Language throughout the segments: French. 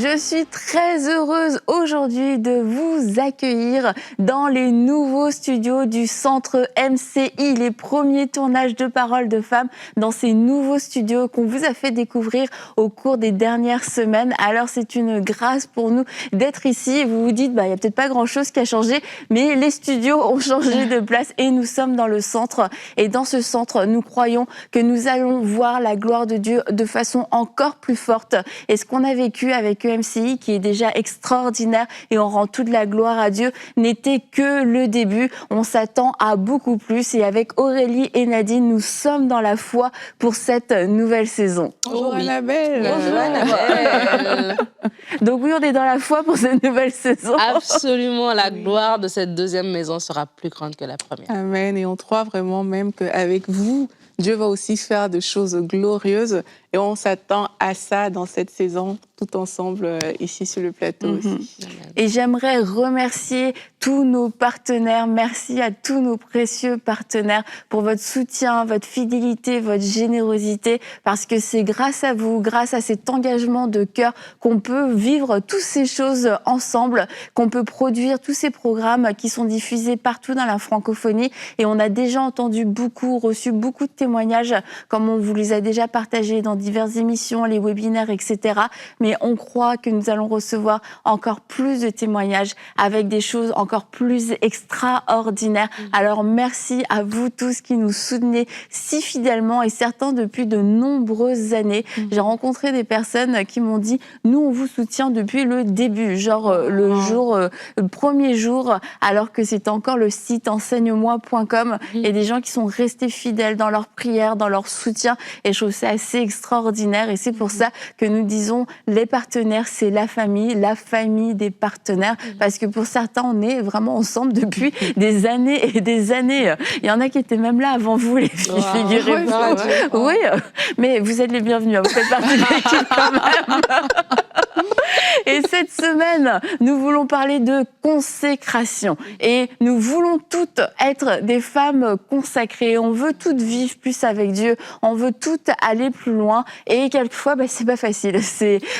Je suis très heureuse aujourd'hui de vous accueillir dans les nouveaux studios du Centre MCI, les premiers tournages de Paroles de Femmes dans ces nouveaux studios qu'on vous a fait découvrir au cours des dernières semaines. Alors c'est une grâce pour nous d'être ici. Vous vous dites, il n'y a peut-être pas grand-chose qui a changé, mais les studios ont changé de place et nous sommes dans le centre. Et dans ce centre, nous croyons que nous allons voir la gloire de Dieu de façon encore plus forte. Et ce qu'on a vécu avec EMCI, qui est déjà extraordinaire, et on rend toute la gloire à Dieu, n'était que le début. On s'attend à beaucoup plus. Et avec Aurélie et Nadine, nous sommes dans la foi pour cette nouvelle saison. Bonjour Annabelle. Bonjour Annabelle. Donc oui, on est dans la foi pour cette nouvelle saison. Absolument, la gloire de cette deuxième maison sera plus grande que la première. Amen. Et on croit vraiment même qu'avec vous, Dieu va aussi faire de choses glorieuses. Et on s'attend à ça dans cette saison, tout ensemble, ici sur le plateau aussi. Et j'aimerais remercier tous nos partenaires. Merci à tous nos précieux partenaires pour votre soutien, votre fidélité, votre générosité. Parce que c'est grâce à vous, grâce à cet engagement de cœur qu'on peut vivre toutes ces choses ensemble, qu'on peut produire tous ces programmes qui sont diffusés partout dans la francophonie. Et on a déjà entendu beaucoup, reçu beaucoup de témoignages, comme on vous les a déjà partagés dans diverses émissions, les webinaires, etc. Mais on croit que nous allons recevoir encore plus de témoignages avec des choses encore plus extraordinaires. Alors merci à vous tous qui nous soutenez si fidèlement et certains depuis de nombreuses années. J'ai rencontré des personnes qui m'ont dit « Nous, on vous soutient depuis le début, genre le premier jour, alors que c'était encore le site enseigne-moi.com et des gens qui sont restés fidèles dans leur prière, dans leur soutien. Et je trouve ça assez extraordinaire. Et c'est pour ça que nous disons les partenaires, c'est la famille des partenaires. Parce que pour certains, on est vraiment ensemble depuis des années et des années. Il y en a qui étaient même là avant vous, les filles, figurez-vous. Oui, mais vous êtes les bienvenus. Vous faites partie de l'équipe quand même. Et cette semaine, nous voulons parler de consécration. Et nous voulons toutes être des femmes consacrées. On veut toutes vivre plus avec Dieu. On veut toutes aller plus loin. Et quelquefois, c'est pas facile.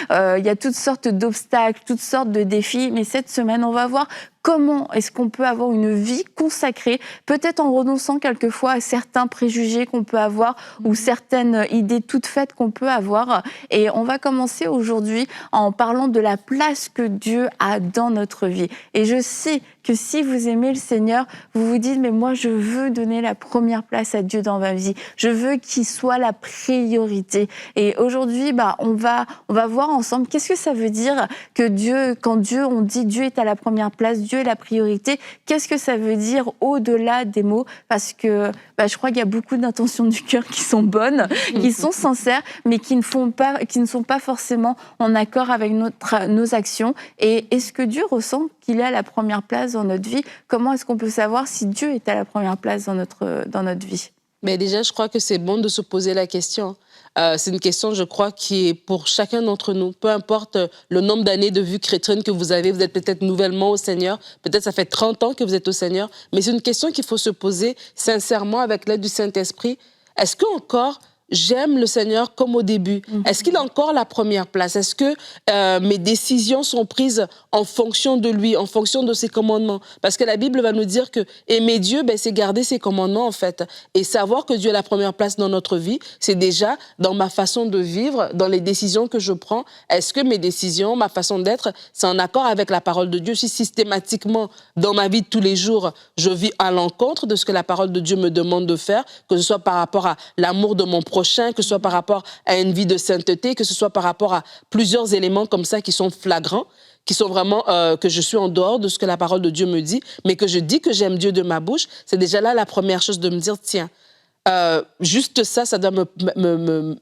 Il y a toutes sortes d'obstacles, toutes sortes de défis. Mais cette semaine, on va voir comment est-ce qu'on peut avoir une vie consacrée, peut-être en renonçant quelquefois à certains préjugés qu'on peut avoir ou certaines idées toutes faites qu'on peut avoir. Et on va commencer aujourd'hui en parlant de la place que Dieu a dans notre vie. Et je sais que si vous aimez le Seigneur, vous vous dites « mais moi, je veux donner la première place à Dieu dans ma vie. Je veux qu'il soit la priorité. » Et aujourd'hui, on va voir ensemble qu'est-ce que ça veut dire que Dieu, quand on dit Dieu est à la première place, Dieu est la priorité, qu'est-ce que ça veut dire au-delà des mots? Parce que je crois qu'il y a beaucoup d'intentions du cœur qui sont bonnes, qui sont sincères, mais qui ne sont pas forcément en accord avec nos actions. Et est-ce que Dieu ressent qu'il est à la première place dans notre vie? Comment est-ce qu'on peut savoir si Dieu est à la première place dans notre vie? Mais déjà, je crois que c'est bon de se poser la question. C'est une question, je crois, qui est pour chacun d'entre nous. Peu importe le nombre d'années de vie chrétienne que vous avez, vous êtes peut-être nouvellement au Seigneur, peut-être ça fait 30 ans que vous êtes au Seigneur, mais c'est une question qu'il faut se poser sincèrement avec l'aide du Saint-Esprit. Est-ce que encore j'aime le Seigneur comme au début? Est-ce qu'il a encore la première place? Est-ce que mes décisions sont prises en fonction de lui, en fonction de ses commandements? Parce que la Bible va nous dire que aimer Dieu, c'est garder ses commandements, en fait. Et savoir que Dieu a la première place dans notre vie, c'est déjà dans ma façon de vivre, dans les décisions que je prends. Est-ce que mes décisions, ma façon d'être, c'est en accord avec la parole de Dieu? Si systématiquement, dans ma vie de tous les jours, je vis à l'encontre de ce que la parole de Dieu me demande de faire, que ce soit par rapport à l'amour de mon prochain, que ce soit par rapport à une vie de sainteté, que ce soit par rapport à plusieurs éléments comme ça qui sont flagrants, qui sont vraiment que je suis en dehors de ce que la parole de Dieu me dit, mais que je dis que j'aime Dieu de ma bouche, c'est déjà là la première chose de me dire, tiens, juste ça doit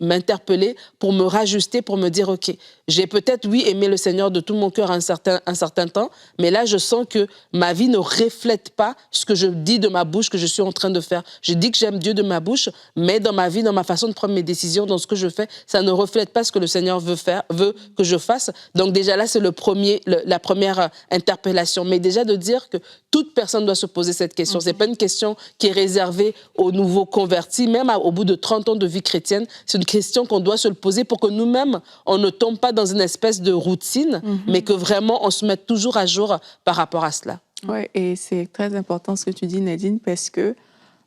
m'interpeller pour me rajuster, pour me dire, OK, j'ai peut-être, oui, aimé le Seigneur de tout mon cœur un certain temps, mais là, je sens que ma vie ne reflète pas ce que je dis de ma bouche, que je suis en train de faire. Je dis que j'aime Dieu de ma bouche, mais dans ma vie, dans ma façon de prendre mes décisions, dans ce que je fais, ça ne reflète pas ce que le Seigneur veut que je fasse. Donc déjà là, c'est la première interpellation. Mais déjà de dire que toute personne doit se poser cette question. C'est pas une question qui est réservée aux nouveaux convertis. convertis, même au bout de 30 ans de vie chrétienne, c'est une question qu'on doit se poser pour que nous-mêmes, on ne tombe pas dans une espèce de routine, mais que vraiment on se mette toujours à jour par rapport à cela. Oui, et c'est très important ce que tu dis, Nadine, parce que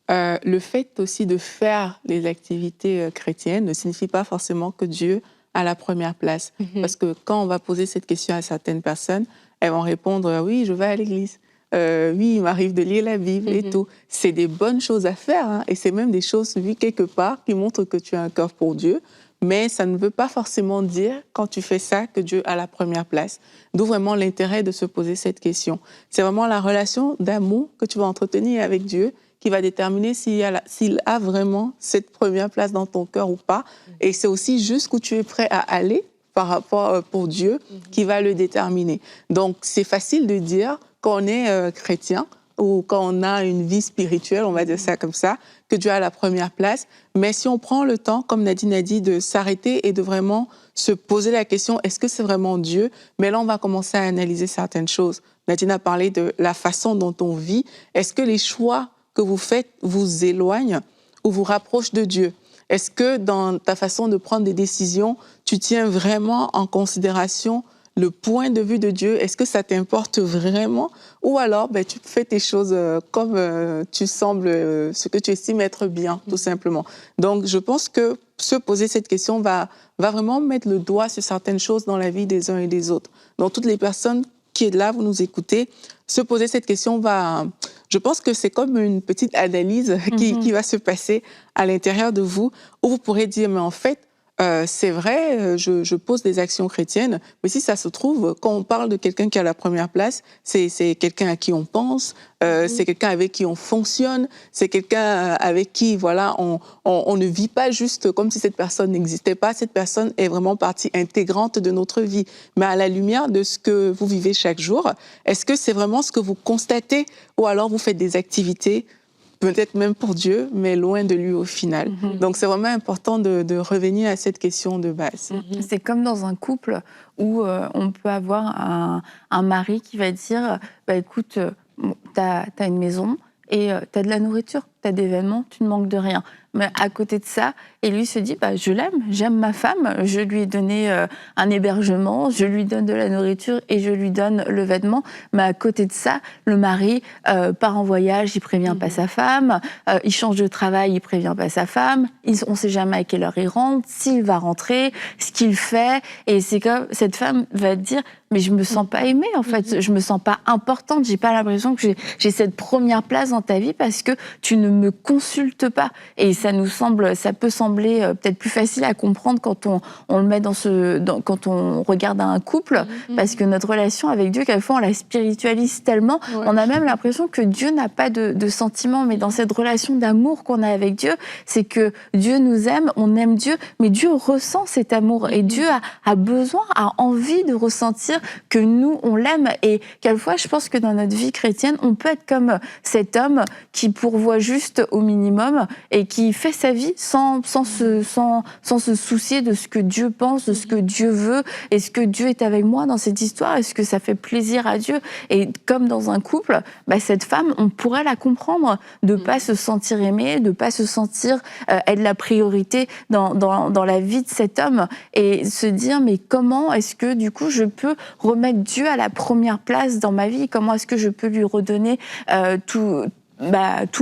le fait aussi de faire les activités chrétiennes ne signifie pas forcément que Dieu a la première place. Parce que quand on va poser cette question à certaines personnes, elles vont répondre « oui, je vais à l'église ». Oui, il m'arrive de lire la Bible et tout. C'est des bonnes choses à faire, hein, et c'est même des choses, oui, quelque part, qui montrent que tu as un cœur pour Dieu. Mais ça ne veut pas forcément dire, quand tu fais ça, que Dieu a la première place. D'où vraiment l'intérêt de se poser cette question. C'est vraiment la relation d'amour que tu vas entretenir avec Dieu qui va déterminer s'il a vraiment cette première place dans ton cœur ou pas. Et c'est aussi jusqu'où tu es prêt à aller par rapport pour Dieu qui va le déterminer. Donc, c'est facile de dire quand on est chrétien ou quand on a une vie spirituelle, on va dire ça comme ça, que Dieu a la première place. Mais si on prend le temps, comme Nadine a dit, de s'arrêter et de vraiment se poser la question, est-ce que c'est vraiment Dieu? Mais là, on va commencer à analyser certaines choses. Nadine a parlé de la façon dont on vit. Est-ce que les choix que vous faites vous éloignent ou vous rapprochent de Dieu? Est-ce que dans ta façon de prendre des décisions, tu tiens vraiment en considération le point de vue de Dieu? Est-ce que ça t'importe vraiment? Ou alors, tu fais tes choses comme tu sembles, ce que tu estimes être bien, tout simplement. Donc, je pense que se poser cette question va vraiment mettre le doigt sur certaines choses dans la vie des uns et des autres. Donc, toutes les personnes qui êtes là, vous nous écoutez, se poser cette question je pense que c'est comme une petite analyse qui va se passer à l'intérieur de vous, où vous pourrez dire, mais en fait, c'est vrai, je pose des actions chrétiennes, mais si ça se trouve, quand on parle de quelqu'un qui a la première place, c'est quelqu'un à qui on pense, c'est quelqu'un avec qui on fonctionne, c'est quelqu'un avec qui, voilà, on ne vit pas juste comme si cette personne n'existait pas. Cette personne est vraiment partie intégrante de notre vie. Mais à la lumière de ce que vous vivez chaque jour, est-ce que c'est vraiment ce que vous constatez, ou alors vous faites des activités peut-être même pour Dieu, mais loin de lui au final. Donc, c'est vraiment important de revenir à cette question de base. C'est comme dans un couple où on peut avoir un mari qui va dire écoute, t'as une maison et t'as de la nourriture, t'as des vêtements, tu ne manques de rien. Mais à côté de ça, et lui se dit je l'aime, j'aime ma femme, je lui ai donné un hébergement, je lui donne de la nourriture et je lui donne le vêtement. Mais à côté de ça, le mari part en voyage, il prévient pas sa femme, il change de travail, il prévient pas sa femme, on sait jamais à quelle heure il rentre, s'il va rentrer, ce qu'il fait. Et c'est comme cette femme va dire mais je me sens pas aimée en fait, je me sens pas importante, j'ai pas l'impression que j'ai cette première place dans ta vie parce que tu ne me consultes pas. Et ça peut sembler peut-être plus facile à comprendre quand on le met quand on regarde un couple, parce que notre relation avec Dieu, quelquefois, on la spiritualise tellement, on a même l'impression que Dieu n'a pas de sentiments, mais dans cette relation d'amour qu'on a avec Dieu, c'est que Dieu nous aime, on aime Dieu, mais Dieu ressent cet amour, et Dieu a besoin, a envie de ressentir que nous, on l'aime. Et quelquefois, je pense que dans notre vie chrétienne, on peut être comme cet homme qui pourvoit juste au minimum et qui fait sa vie sans se soucier de ce que Dieu pense, de ce que Dieu veut. Est-ce que Dieu est avec moi dans cette histoire? Est-ce que ça fait plaisir à Dieu? Et comme dans un couple, cette femme, on pourrait la comprendre, de pas se sentir aimée, de pas se sentir être la priorité dans la vie de cet homme, et se dire mais comment est-ce que du coup je peux remettre Dieu à la première place dans ma vie? Comment est-ce que je peux lui redonner tout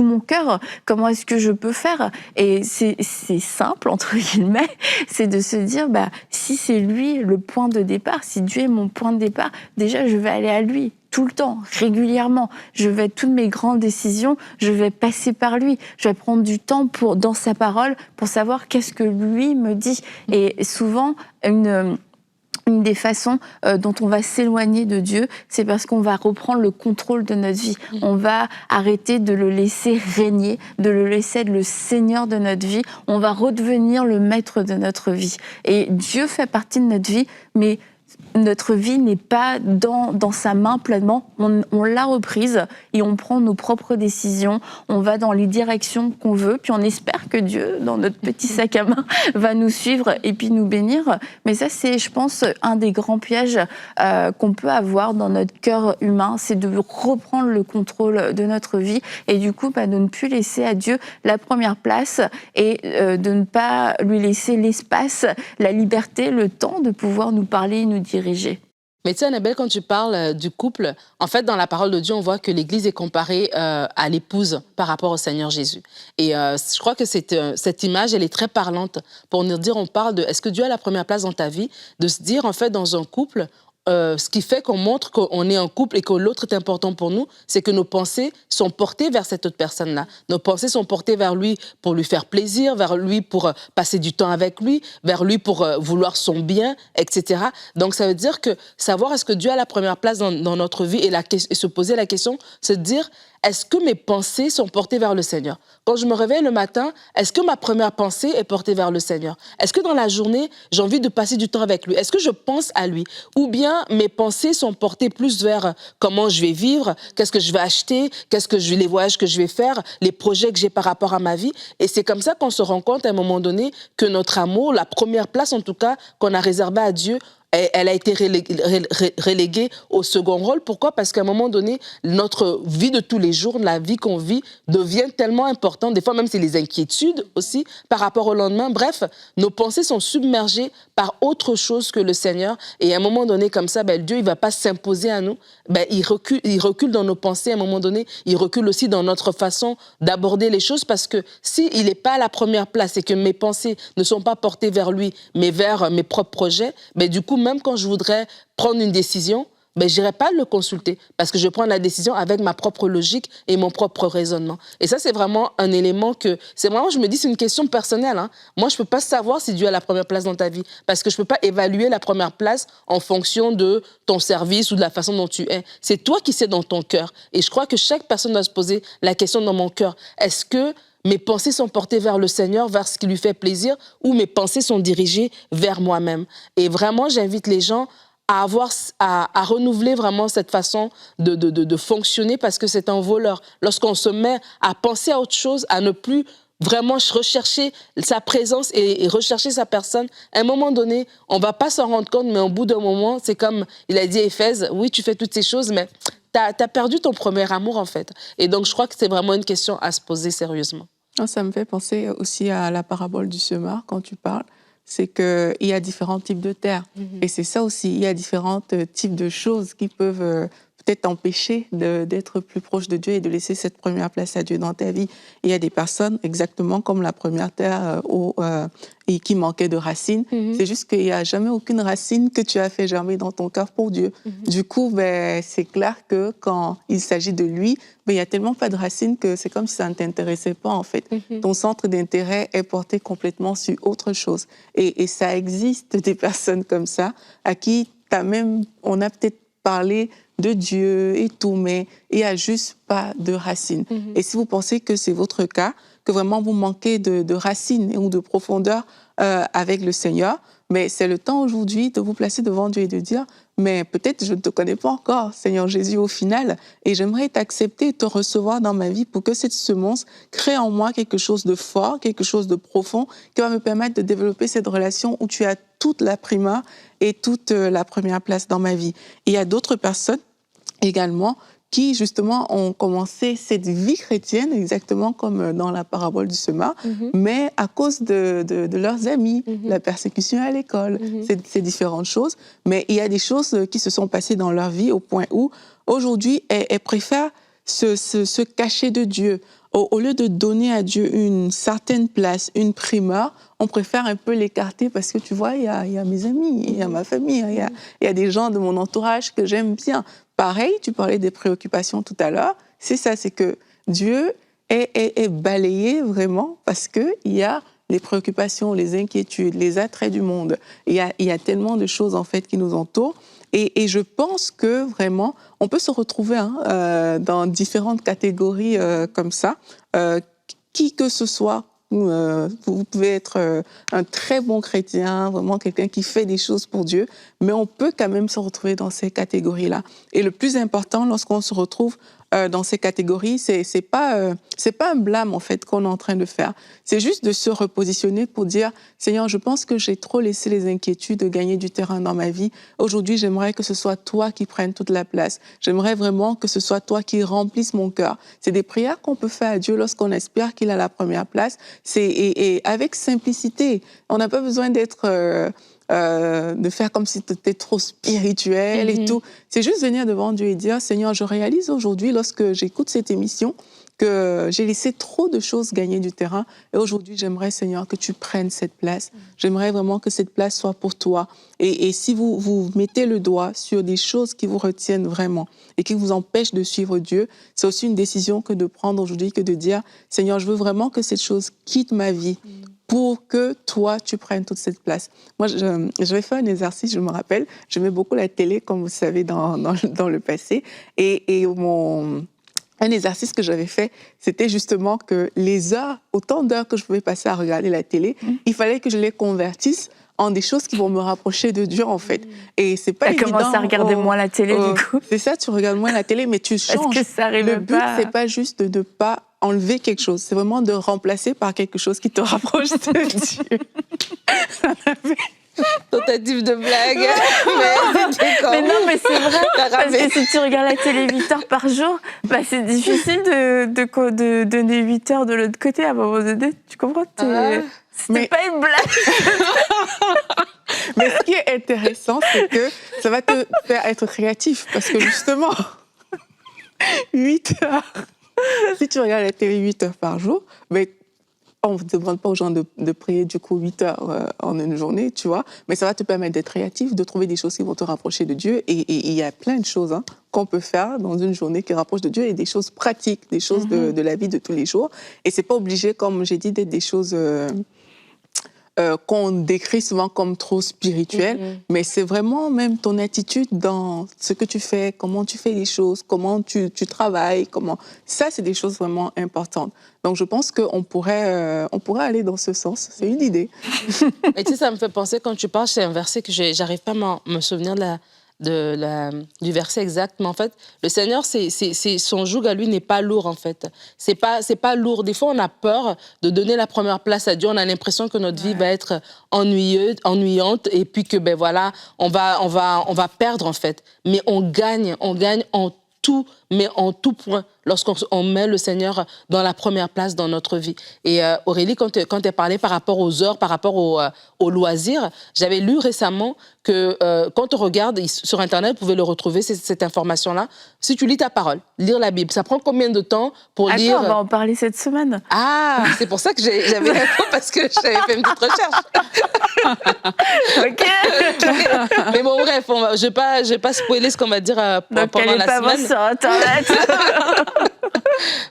mon cœur? Comment est-ce que je peux faire? Et c'est simple, entre guillemets, c'est de se dire, si c'est lui le point de départ, si Dieu est mon point de départ, déjà je vais aller à lui tout le temps, régulièrement. Toutes mes grandes décisions, je vais passer par lui. Je vais prendre du temps dans sa parole pour savoir qu'est-ce que lui me dit. Et souvent, une des façons dont on va s'éloigner de Dieu, c'est parce qu'on va reprendre le contrôle de notre vie. On va arrêter de le laisser régner, de le laisser être le Seigneur de notre vie. On va redevenir le maître de notre vie. Et Dieu fait partie de notre vie, mais notre vie n'est pas dans sa main pleinement. On l'a reprise et on prend nos propres décisions. On va dans les directions qu'on veut. Puis on espère que Dieu, dans notre petit sac à main, va nous suivre et puis nous bénir. Mais ça, c'est, je pense, un des grands pièges qu'on peut avoir dans notre cœur humain. C'est de reprendre le contrôle de notre vie et du coup, de ne plus laisser à Dieu la première place et de ne pas lui laisser l'espace, la liberté, le temps de pouvoir nous parler et nous diriger. Mais tu sais, Annabelle, quand tu parles du couple, en fait, dans la parole de Dieu, on voit que l'Église est comparée à l'épouse par rapport au Seigneur Jésus. Et je crois que cette image, elle est très parlante pour nous dire, on parle de, est-ce que Dieu a la première place dans ta vie? De se dire, en fait, dans un couple, ce qui fait qu'on montre qu'on est un couple et que l'autre est important pour nous, c'est que nos pensées sont portées vers cette autre personne-là. Nos pensées sont portées vers lui pour lui faire plaisir, vers lui pour passer du temps avec lui, vers lui pour vouloir son bien, etc. Donc, ça veut dire que savoir est-ce que Dieu a la première place dans notre vie et se poser la question, se dire, est-ce que mes pensées sont portées vers le Seigneur? Quand je me réveille le matin, est-ce que ma première pensée est portée vers le Seigneur? Est-ce que dans la journée, j'ai envie de passer du temps avec lui? Est-ce que je pense à lui? Ou bien mes pensées sont portées plus vers comment je vais vivre, qu'est-ce que je vais acheter, les voyages que je vais faire, les projets que j'ai par rapport à ma vie? Et c'est comme ça qu'on se rend compte à un moment donné que notre amour, la première place en tout cas qu'on a réservée à Dieu, elle a été reléguée au second rôle. Pourquoi? Parce qu'à un moment donné, notre vie de tous les jours, la vie qu'on vit, devient tellement importante. Des fois, même, c'est les inquiétudes aussi par rapport au lendemain. Bref, nos pensées sont submergées par autre chose que le Seigneur. Et à un moment donné, comme ça, Dieu, il ne va pas s'imposer à nous. Il recule dans nos pensées. À un moment donné, il recule aussi dans notre façon d'aborder les choses. Parce que s'il n'est pas à la première place et que mes pensées ne sont pas portées vers lui, mais vers mes propres projets, du coup, même quand je voudrais prendre une décision, je n'irai pas le consulter parce que je prends la décision avec ma propre logique et mon propre raisonnement. Et ça, c'est vraiment un élément je me dis, c'est une question personnelle. Hein. Moi, je ne peux pas savoir si Dieu a la première place dans ta vie parce que je ne peux pas évaluer la première place en fonction de ton service ou de la façon dont tu es. C'est toi qui sais dans ton cœur. Et je crois que chaque personne doit se poser la question dans mon cœur. Est-ce que mes pensées sont portées vers le Seigneur, vers ce qui lui fait plaisir, ou mes pensées sont dirigées vers moi-même? Et vraiment, j'invite les gens à renouveler vraiment cette façon de fonctionner parce que c'est un voleur. Lorsqu'on se met à penser à autre chose, à ne plus vraiment rechercher sa présence et rechercher sa personne, à un moment donné, on ne va pas s'en rendre compte, mais au bout d'un moment, c'est comme il a dit à Éphèse, oui, tu fais toutes ces choses, mais t'as perdu ton premier amour, en fait. Et donc, je crois que c'est vraiment une question à se poser sérieusement. Ça me fait penser aussi à la parabole du semeur, quand tu parles. C'est qu'il y a différents types de terres. Et c'est ça aussi, il y a différents types de choses qui peuvent peut-être t'empêcher d'être plus proche de Dieu et de laisser cette première place à Dieu dans ta vie. Il y a des personnes, exactement comme la première terre, et qui manquait de racines. C'est juste qu'il n'y a jamais aucune racine que tu as fait germer dans ton cœur pour Dieu. Du coup, c'est clair que quand il s'agit de lui, il n'y a tellement pas de racines que c'est comme si ça ne t'intéressait pas, en fait. Ton centre d'intérêt est porté complètement sur autre chose. Et ça existe des personnes comme ça, à qui on a peut-être parlé de Dieu et tout, mais il n'y a juste pas de racines. Et si vous pensez que c'est votre cas, que vraiment vous manquez de racines ou de profondeur avec le Seigneur, mais c'est le temps aujourd'hui de vous placer devant Dieu et de dire, mais peut-être je ne te connais pas encore, Seigneur Jésus, au final, et j'aimerais t'accepter et te recevoir dans ma vie pour que cette semence crée en moi quelque chose de fort, quelque chose de profond, qui va me permettre de développer cette relation où tu as toute la primeur et toute la première place dans ma vie. Et il y a d'autres personnes également qui, justement, ont commencé cette vie chrétienne, exactement comme dans la parabole du semeur, mais à cause de leurs amis, la persécution à l'école, ces différentes choses. Mais il y a des choses qui se sont passées dans leur vie au point où, aujourd'hui, elles préfèrent se cacher de Dieu. Au lieu de donner à Dieu une certaine place, une primeur, on préfère un peu l'écarter parce que tu vois, il y a mes amis, il y a ma famille, il y a des gens de mon entourage que j'aime bien. Pareil, tu parlais des préoccupations tout à l'heure, c'est ça, c'est que Dieu est balayé vraiment parce qu'il y a les préoccupations, les inquiétudes, les attraits du monde. Il y a tellement de choses en fait qui nous entourent. Et je pense que vraiment, on peut se retrouver dans différentes catégories comme ça, qui que ce soit, Vous pouvez être un très bon chrétien, vraiment quelqu'un qui fait des choses pour Dieu, mais on peut quand même se retrouver dans ces catégories-là. Et le plus important, lorsqu'on se retrouve dans ces catégories, c'est pas un blâme en fait qu'on est en train de faire. C'est juste de se repositionner pour dire Seigneur, je pense que j'ai trop laissé les inquiétudes gagner du terrain dans ma vie. Aujourd'hui, j'aimerais que ce soit toi qui prennes toute la place. J'aimerais vraiment que ce soit toi qui remplisses mon cœur. C'est des prières qu'on peut faire à Dieu lorsqu'on espère qu'il a la première place. Et avec simplicité. On n'a pas besoin d'être de faire comme si tu étais trop spirituel et tout. C'est juste venir devant Dieu et dire, Seigneur, je réalise aujourd'hui, lorsque j'écoute cette émission, que j'ai laissé trop de choses gagner du terrain. Et aujourd'hui, j'aimerais, Seigneur, que tu prennes cette place. J'aimerais vraiment que cette place soit pour toi. Et si vous mettez le doigt sur des choses qui vous retiennent vraiment et qui vous empêchent de suivre Dieu, c'est aussi une décision que de prendre aujourd'hui, que de dire, Seigneur, je veux vraiment que cette chose quitte ma vie pour que toi, tu prennes toute cette place. Moi, j'avais fait un exercice, je me rappelle, j'aimais beaucoup la télé, comme vous savez, dans le passé. Un exercice que j'avais fait, c'était justement que autant d'heures que je pouvais passer à regarder la télé, il fallait que je les convertisse en des choses qui vont me rapprocher de Dieu, en fait. Et c'est pas évident. Tu commences à regarder moins la télé, du coup. C'est ça, tu regardes moins la télé, mais tu changes. Est-ce que ça arrive Le but, c'est pas juste de ne pas enlever quelque chose, c'est vraiment de remplacer par quelque chose qui te rapproche de Dieu. Tentative de blague. Mais non, mais c'est vrai. Parce que si tu regardes la télé 8 heures par jour, bah, c'est difficile de donner 8 heures de l'autre côté à un moment donné. Tu comprends? C'est pas une blague. Mais ce qui est intéressant, c'est que ça va te faire être créatif. Parce que justement, 8 heures, si tu regardes la télé 8 heures par jour, mais on ne demande pas aux gens de prier du coup 8 heures en une journée, tu vois, mais ça va te permettre d'être créatif, de trouver des choses qui vont te rapprocher de Dieu. Et il y a plein de choses qu'on peut faire dans une journée qui rapproche de Dieu, et des choses pratiques, des choses de la vie de tous les jours. Et c'est pas obligé, comme j'ai dit, d'être des choses qu'on décrit souvent comme trop spirituelles, mais c'est vraiment même ton attitude dans ce que tu fais, comment tu fais les choses, comment tu travailles, Ça, c'est des choses vraiment importantes. Donc, je pense qu'on pourrait aller dans ce sens. C'est une idée. Et tu sais, ça me fait penser, quand tu parles, c'est un verset que j'arrive pas à me souvenir du verset exact, mais en fait, le Seigneur, son joug à lui n'est pas lourd, en fait. C'est pas lourd. Des fois, on a peur de donner la première place à Dieu. On a l'impression que notre vie va être ennuyante, et puis que, ben voilà, on va perdre, en fait. Mais on gagne en tout, mais en tout point, lorsqu'on met le Seigneur dans la première place dans notre vie. Et Aurélie, quand tu as parlé par rapport aux heures, par rapport aux loisirs, j'avais lu récemment que quand on regarde sur Internet, vous pouvez le retrouver, cette information-là. Si tu lis ta parole, lire la Bible, ça prend combien de temps pour lire? Attends, on va en parler cette semaine. Ah, c'est pour ça que j'avais répondu, parce que j'avais fait une petite recherche. Ok. Mais bon, bref, je vais pas spoiler ce qu'on va dire pendant la semaine. Sur Internet.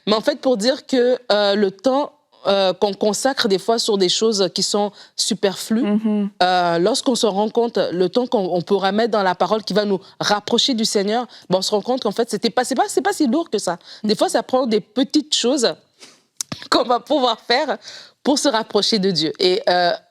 Mais en fait, pour dire que le temps qu'on consacre des fois sur des choses qui sont superflues, lorsqu'on se rend compte, le temps qu'on pourra mettre dans la parole qui va nous rapprocher du Seigneur, ben on se rend compte qu'en fait, c'est pas si lourd que ça. Des fois, ça prend des petites choses qu'on va pouvoir faire pour se rapprocher de Dieu. Et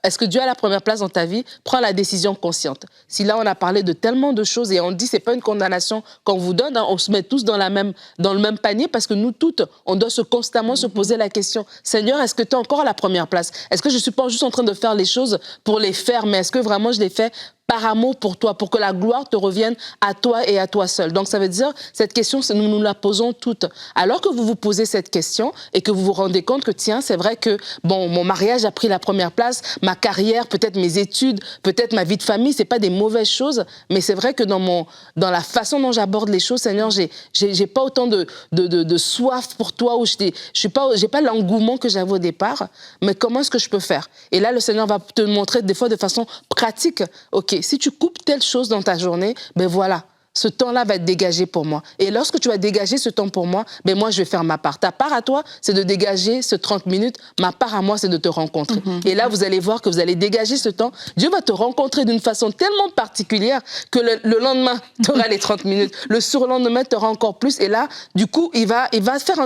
est-ce que Dieu a la première place dans ta vie? Prends la décision consciente. Si là, on a parlé de tellement de choses, et on dit, c'est pas une condamnation qu'on vous donne, on se met tous dans le même panier, parce que nous toutes, on doit constamment se poser la question, Seigneur, est-ce que tu es encore à la première place? Est-ce que je suis pas juste en train de faire les choses pour les faire, mais est-ce que vraiment je les fais par amour pour toi, pour que la gloire te revienne à toi et à toi seul? Donc, ça veut dire, cette question, nous nous la posons toutes. Alors que vous vous posez cette question et que vous vous rendez compte que, tiens, c'est vrai que, bon, mon mariage a pris la première place, ma carrière, peut-être mes études, peut-être ma vie de famille, c'est pas des mauvaises choses, mais c'est vrai que dans la façon dont j'aborde les choses, Seigneur, j'ai pas autant de soif pour toi, ou j'ai pas l'engouement que j'avais au départ, mais comment est-ce que je peux faire? Et là, le Seigneur va te montrer des fois de façon pratique, ok, si tu coupes telle chose dans ta journée, ben voilà, ce temps-là va être dégagé pour moi. Et lorsque tu vas dégager ce temps pour moi, ben moi, je vais faire ma part. Ta part à toi, c'est de dégager ce 30 minutes. Ma part à moi, c'est de te rencontrer. Et là, vous allez voir que vous allez dégager ce temps. Dieu va te rencontrer d'une façon tellement particulière que le lendemain, tu auras les 30 minutes. Le surlendemain, tu auras encore plus. Et là, du coup, il va faire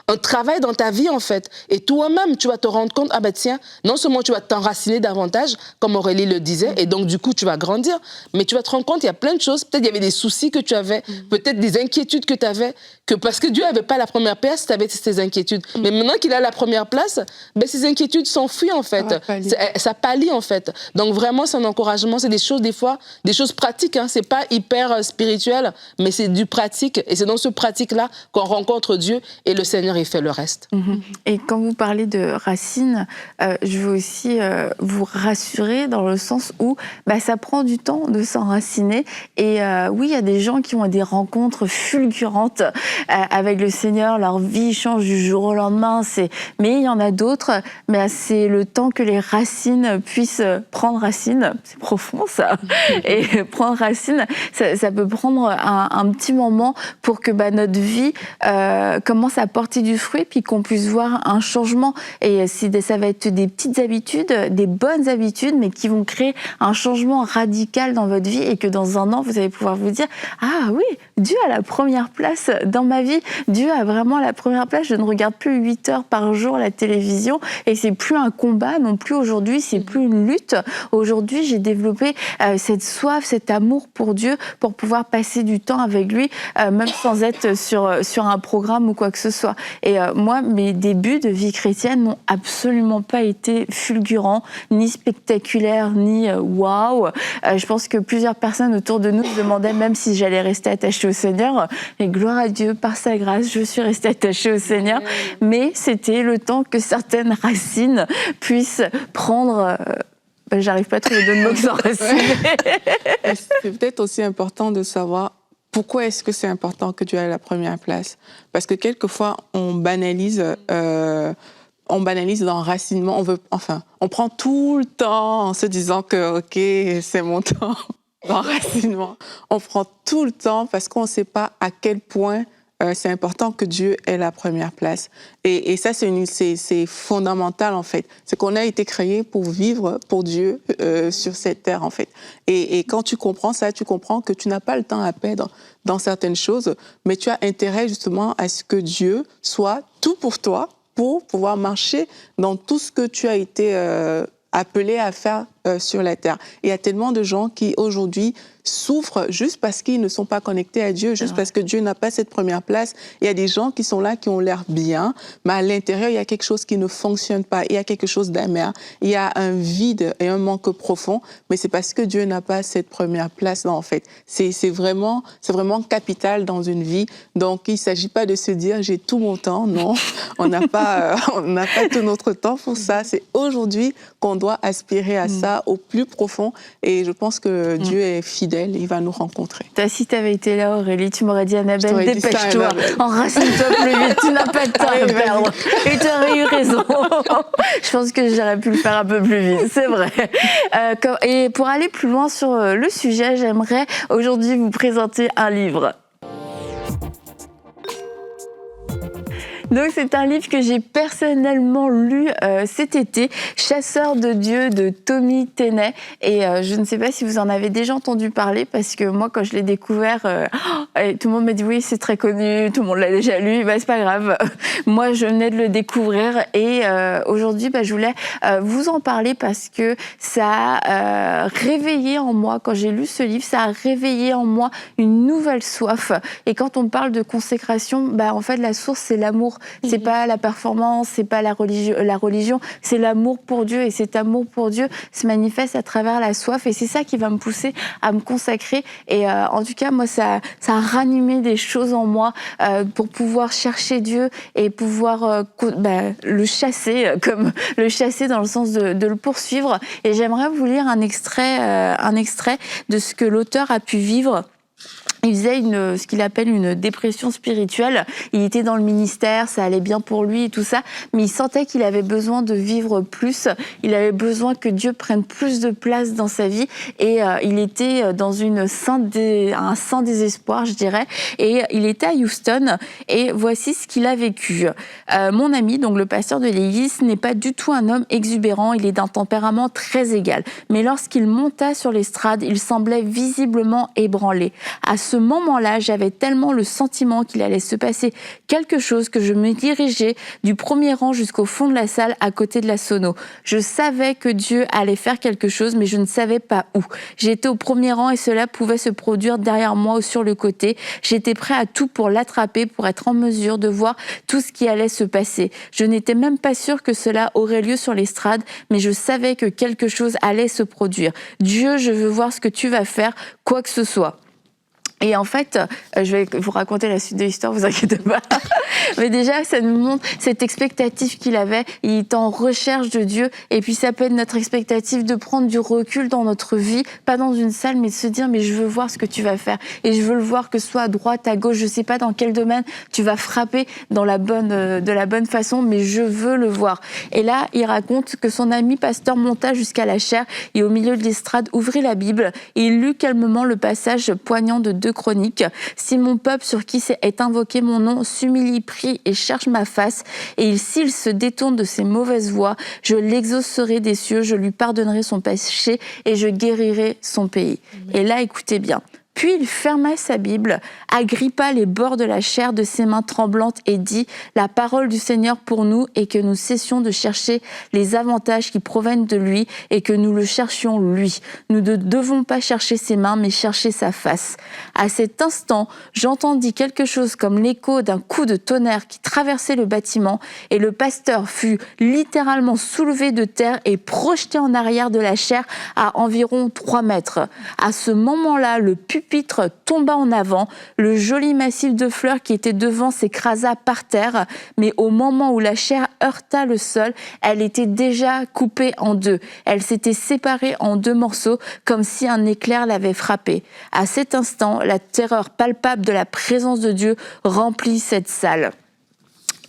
un travail dans ta vie, en fait. Et toi-même, tu vas te rendre compte, ah ben tiens, non seulement tu vas t'enraciner davantage, comme Aurélie le disait, et donc du coup, tu vas grandir, mais tu vas te rendre compte, il y a plein de choses. Peut-être il y avait des soucis que tu avais, peut-être des inquiétudes que tu avais, que parce que Dieu n'avait pas la première place, tu avais ces inquiétudes. Mais maintenant qu'il a la première place, ben, ces inquiétudes s'enfuient, en fait. Ça pâlit, en fait. Donc vraiment, c'est un encouragement. C'est des choses, des fois, des choses pratiques. Hein. C'est pas hyper spirituel, mais c'est du pratique. Et c'est dans ce pratique-là qu'on rencontre Dieu et le Seigneur, il fait le reste. Et quand vous parlez de racines, je veux aussi vous rassurer dans le sens où ça prend du temps de s'enraciner. Et oui, il y a des gens qui ont des rencontres fulgurantes avec le Seigneur. Leur vie change du jour au lendemain. Mais il y en a d'autres, mais c'est le temps que les racines puissent prendre racine. C'est profond, ça. Et prendre racine, ça peut prendre un petit moment pour que notre vie commence à porter du fruit, puis qu'on puisse voir un changement. Et ça va être des petites habitudes, des bonnes habitudes, mais qui vont créer un changement radical dans votre vie, et que dans un an, vous allez pouvoir vous dire « Ah oui, Dieu a la première place dans ma vie. Dieu a vraiment la première place. Je ne regarde plus 8 heures par jour la télévision, et c'est plus un combat non plus aujourd'hui, c'est plus une lutte. Aujourd'hui, j'ai développé cette soif, cet amour pour Dieu, pour pouvoir passer du temps avec lui, même sans être sur un programme ou quoi que ce soit. » Et moi, mes débuts de vie chrétienne n'ont absolument pas été fulgurants, ni spectaculaires, ni waouh. Je pense que plusieurs personnes autour de nous se demandaient même si j'allais rester attachée au Seigneur. Et gloire à Dieu, par sa grâce, je suis restée attachée au Seigneur. Mais c'était le temps que certaines racines puissent prendre... j'arrive pas à trouver de mots sans racines. C'est peut-être aussi important de savoir pourquoi est-ce que c'est important que Dieu ait la première place. Parce que quelquefois, on banalise l'enracinement. On prend tout le temps en se disant que, OK, c'est mon temps d'enracinement. On prend tout le temps parce qu'on ne sait pas à quel point c'est important que Dieu ait la première place. Et ça, c'est fondamental, en fait. C'est qu'on a été créé pour vivre pour Dieu sur cette terre, en fait. Et quand tu comprends ça, tu comprends que tu n'as pas le temps à perdre dans certaines choses, mais tu as intérêt, justement, à ce que Dieu soit tout pour toi, pour pouvoir marcher dans tout ce que tu as été appelé à faire sur la terre. Et il y a tellement de gens qui, aujourd'hui, souffrent juste parce qu'ils ne sont pas connectés à Dieu, juste parce que Dieu n'a pas cette première place. Il y a des gens qui sont là, qui ont l'air bien, mais à l'intérieur, il y a quelque chose qui ne fonctionne pas. Il y a quelque chose d'amer. Il y a un vide et un manque profond, mais c'est parce que Dieu n'a pas cette première place, en fait. C'est vraiment capital dans une vie. Donc, il ne s'agit pas de se dire, j'ai tout mon temps. Non, on n'a pas tout notre temps pour ça. C'est aujourd'hui qu'on doit aspirer à ça, au plus profond. Et je pense que Dieu est fidèle. Il va nous rencontrer. Si tu avais été là, Aurélie, tu m'aurais dit, Annabelle, dépêche-toi, enracine-toi plus vite, tu n'as pas de temps à perdre. Et tu aurais eu raison. Je pense que j'aurais pu le faire un peu plus vite, c'est vrai. Et pour aller plus loin sur le sujet, j'aimerais aujourd'hui vous présenter un livre. Donc c'est un livre que j'ai personnellement lu cet été, Chasseur de Dieu de Tommy Tenney. Et je ne sais pas si vous en avez déjà entendu parler, parce que moi quand je l'ai découvert, tout le monde m'a dit oui c'est très connu, tout le monde l'a déjà lu, c'est pas grave. Moi je venais de le découvrir et aujourd'hui je voulais vous en parler parce que ça a réveillé en moi, quand j'ai lu ce livre, ça a réveillé en moi une nouvelle soif. Et quand on parle de consécration, en fait la source c'est l'amour. C'est pas la performance, c'est pas la religion, c'est l'amour pour Dieu. Et cet amour pour Dieu se manifeste à travers la soif. Et c'est ça qui va me pousser à me consacrer. Et en tout cas, moi, ça a ranimé des choses en moi pour pouvoir chercher Dieu et pouvoir le chasser, comme le chasser dans le sens de le poursuivre. Et j'aimerais vous lire un extrait de ce que l'auteur a pu vivre il faisait ce qu'il appelle une dépression spirituelle. Il était dans le ministère, ça allait bien pour lui et tout ça, mais il sentait qu'il avait besoin de vivre plus. Il avait besoin que Dieu prenne plus de place dans sa vie et il était dans un saint désespoir, je dirais. Et il était à Houston et voici ce qu'il a vécu. Mon ami, donc le pasteur de l'église, n'est pas du tout un homme exubérant, il est d'un tempérament très égal. Mais lorsqu'il monta sur l'estrade, il semblait visiblement ébranlé. À ce moment-là, j'avais tellement le sentiment qu'il allait se passer quelque chose que je me dirigeais du premier rang jusqu'au fond de la salle à côté de la sono. Je savais que Dieu allait faire quelque chose, mais je ne savais pas où. J'étais au premier rang et cela pouvait se produire derrière moi ou sur le côté. J'étais prêt à tout pour l'attraper, pour être en mesure de voir tout ce qui allait se passer. Je n'étais même pas sûre que cela aurait lieu sur l'estrade, mais je savais que quelque chose allait se produire. Dieu, je veux voir ce que tu vas faire, quoi que ce soit. Et en fait, je vais vous raconter la suite de l'histoire, vous inquiétez pas. Mais déjà, ça nous montre cette expectative qu'il avait. Il était en recherche de Dieu. Et puis, ça peut être notre expectative de prendre du recul dans notre vie, pas dans une salle, mais de se dire, mais je veux voir ce que tu vas faire. Et je veux le voir que ce soit à droite, à gauche, je sais pas dans quel domaine tu vas frapper de la bonne façon, mais je veux le voir. Et là, il raconte que son ami pasteur monta jusqu'à la chaire et au milieu de l'estrade ouvrit la Bible et il lut calmement le passage poignant de 2 Chroniques. Si mon peuple sur qui est invoqué mon nom s'humilie, prie et cherche ma face, et s'il se détourne de ses mauvaises voies, je l'exaucerai des cieux, je lui pardonnerai son péché et je guérirai son pays. Amen. Et là, écoutez bien. Puis il ferma sa Bible, agrippa les bords de la chaire de ses mains tremblantes et dit « La parole du Seigneur pour nous est que nous cessions de chercher les avantages qui proviennent de lui et que nous le cherchions lui. Nous ne devons pas chercher ses mains, mais chercher sa face. » À cet instant, j'entendis quelque chose comme l'écho d'un coup de tonnerre qui traversait le bâtiment et le pasteur fut littéralement soulevé de terre et projeté en arrière de la chaire à environ 3 mètres. À ce moment-là, le pupitre tomba en avant, le joli massif de fleurs qui était devant s'écrasa par terre, mais au moment où la chaire heurta le sol, elle était déjà coupée en 2. Elle s'était séparée en 2 morceaux, comme si un éclair l'avait frappée. À cet instant, la terreur palpable de la présence de Dieu remplit cette salle.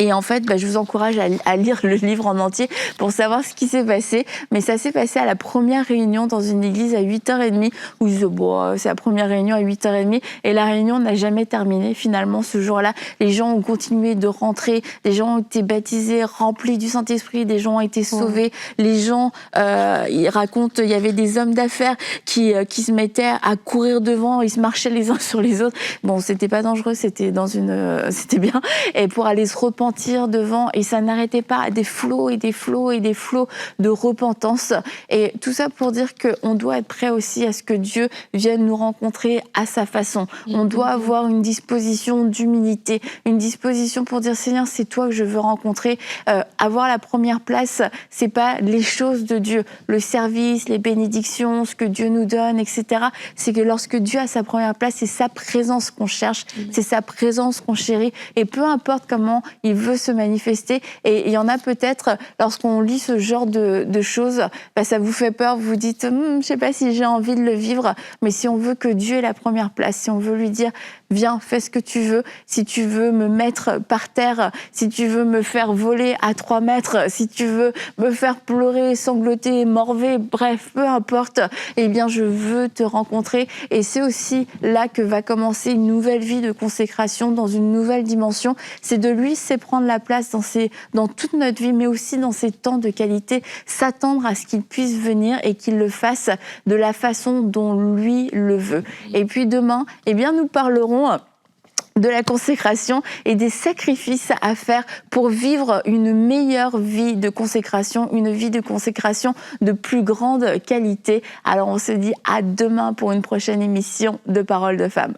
Et en fait, je vous encourage à lire le livre en entier pour savoir ce qui s'est passé. Mais ça s'est passé à la première réunion dans une église à 8h30 où ils disaient, bon, c'est la première réunion à 8h30. Et la réunion n'a jamais terminé. Finalement, ce jour-là, les gens ont continué de rentrer. Des gens ont été baptisés, remplis du Saint-Esprit. Des gens ont été sauvés. Les gens, ils racontent, il y avait des hommes d'affaires qui se mettaient à courir devant. Ils se marchaient les uns sur les autres. Bon, c'était pas dangereux, c'était bien. Et pour aller se repentir devant, et ça n'arrêtait pas, des flots et des flots et des flots de repentance. Et tout ça pour dire qu'on doit être prêt aussi à ce que Dieu vienne nous rencontrer à sa façon. On doit avoir une disposition d'humilité, une disposition pour dire Seigneur, c'est toi que je veux rencontrer. Avoir la première place, c'est pas les choses de Dieu, le service, les bénédictions, ce que Dieu nous donne, etc. C'est que lorsque Dieu a sa première place, c'est sa présence qu'on cherche, c'est sa présence qu'on chérit. Et peu importe comment il veut se manifester. Et il y en a peut-être, lorsqu'on lit ce genre de choses, ça vous fait peur, vous vous dites, je sais pas si j'ai envie de le vivre, mais si on veut que Dieu ait la première place, si on veut lui dire, viens, fais ce que tu veux, si tu veux me mettre par terre, si tu veux me faire voler à 3 mètres, si tu veux me faire pleurer, sangloter, morver, bref, peu importe, eh bien, je veux te rencontrer. Et c'est aussi là que va commencer une nouvelle vie de consécration dans une nouvelle dimension. C'est de lui, c'est prendre la place dans toute notre vie, mais aussi dans ces temps de qualité, s'attendre à ce qu'il puisse venir et qu'il le fasse de la façon dont lui le veut. Et puis demain, eh bien, nous parlerons de la consécration et des sacrifices à faire pour vivre une meilleure vie de consécration, une vie de consécration de plus grande qualité. Alors on se dit à demain pour une prochaine émission de Paroles de Femmes.